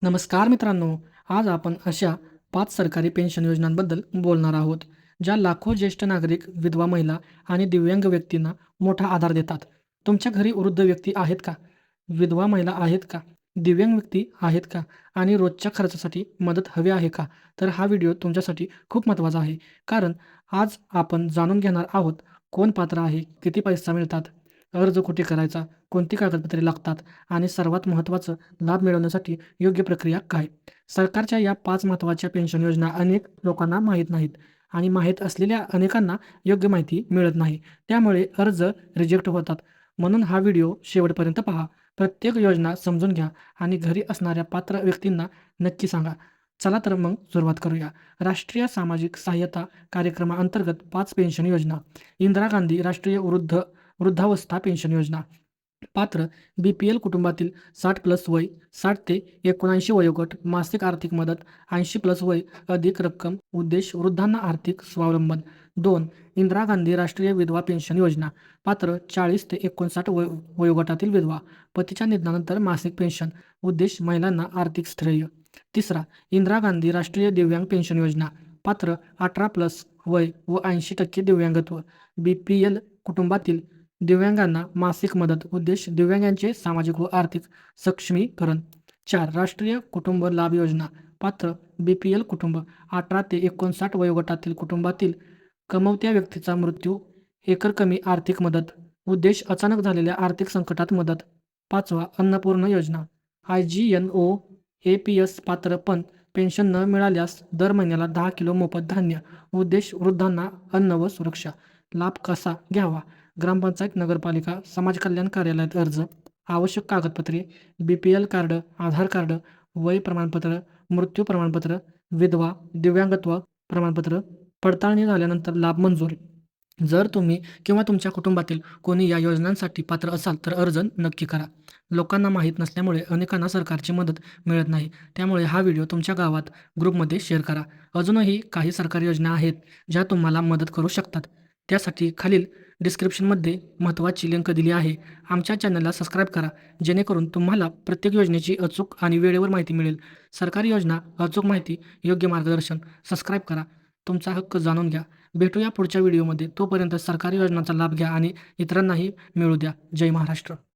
नमस्कार मित्रांनो, आज आपण अशा 5 सरकारी पेन्शन योजनांबद्दल बोलणार आहोत, ज्या लाखो ज्येष्ठ नागरिक, विधवा महिला आणि दिव्यांग व्यक्तींना मोठा आधार देतात. तुमच्या घरी वृद्ध व्यक्ती आहेत का? विधवा महिला आहेत का? दिव्यांग व्यक्ती आहेत का? आणि रोजच्या खर्चासाठी मदत हवी आहे का? तर हा व्हिडिओ तुमच्यासाठी खूप महत्त्वाचा आहे. कारण आज आपण जाणून घेणार आहोत, कोण पात्र आहे, किती पैसा मिळतात, अर्ज कुठे करायचा, कोणती कागदपत्रे लागतात आणि सर्वात महत्त्वाचं, लाभ मिळवण्यासाठी योग्य प्रक्रिया काय? सरकारच्या या 5 महत्त्वाच्या पेन्शन योजना अनेक लोकांना माहीत नाहीत आणि माहीत असलेल्या अनेकांना योग्य माहिती मिळत नाही. त्यामुळे अर्ज रिजेक्ट होतात. म्हणून हा व्हिडिओ शेवटपर्यंत पहा. प्रत्येक योजना समजून घ्या आणि घरी असणाऱ्या पात्र व्यक्तींना नक्की सांगा. चला तर मग सुरुवात करूया. राष्ट्रीय सामाजिक सहाय्यता कार्यक्रमाअंतर्गत 5 पेन्शन योजना. इंदिरा गांधी राष्ट्रीय वृद्धावस्था पेन्शन योजना. पात्र BPL कुटुंबातील 60+ वय, 60 ते 79 वयोगट, मासिक आर्थिक मदत 80+ वय, अधिक रक्कम, उद्देश वृद्धांना आर्थिक स्वावलंबन. 2. इंदिरा गांधी राष्ट्रीय विधवा पेन्शन योजना. पात्र 40 ते 59 वयोगटातील विधवा, पतीच्या निधनानंतर मासिक पेन्शन, उद्देश महिलांना आर्थिक स्थैर्य. 3. इंदिरा गांधी राष्ट्रीय दिव्यांग पेन्शन योजना. पात्र 18+ वय व 80% दिव्यांगत्व, BPL कुटुंबातील दिव्यांगांना मासिक मदत, उद्देश दिव्यांगांचे सामाजिक व आर्थिक सक्षमीकरण. 4. राष्ट्रीय कुटुंब लाभ योजना. पात्र BPL कुटुंब, 18 ते 59 वयोगटातील कुटुंबातील कमवत्या व्यक्तीचा मृत्यू, एकरकमी आर्थिक मदत, उद्देश अचानक झालेल्या आर्थिक संकटात मदत. 5. अन्नपूर्णा योजना. IGNO-APS पात्र पण पेन्शन न मिळाल्यास दर महिन्याला 10 किलो मोफत धान्य, उद्देश वृद्धांना अन्न व सुरक्षा. लाभ कसा घ्यावा? ग्रामपंचायत, नगरपालिका, समाज कल्याण कार्यालयात अर्ज. आवश्यक कागदपत्रे: BPL कार्ड, आधार कार्ड, वय प्रमाणपत्र, मृत्यू प्रमाणपत्र, विधवा, दिव्यांगत्व प्रमाणपत्र. पडताळणी झाल्यानंतर लाभ मंजूर. जर तुम्ही किंवा तुमच्या कुटुंबातील कोणी या योजनांसाठी पात्र असाल तर अर्ज नक्की करा. लोकांना माहीत नसल्यामुळे अनेकांना सरकारची मदत मिळत नाही. त्यामुळे हा व्हिडिओ तुमच्या गावात, ग्रुपमध्ये शेअर करा. अजूनही काही सरकारी योजना आहेत ज्या तुम्हाला मदत करू शकतात. त्यासाठी खालील डिस्क्रिप्शनमध्ये महत्त्वाची लिंक दिली आहे. आमच्या चॅनलला सबस्क्राईब करा, जेणेकरून तुम्हाला प्रत्येक योजनेची अचूक आणि वेळेवर माहिती मिळेल. सरकारी योजना, अचूक माहिती, योग्य मार्गदर्शन. सबस्क्राईब करा. तुमचा हक्क जाणून घ्या. भेटूया पुढच्या व्हिडिओमध्ये. तोपर्यंत सरकारी योजनांचा लाभ घ्या आणि इतरांनाही मिळू द्या. जय महाराष्ट्र.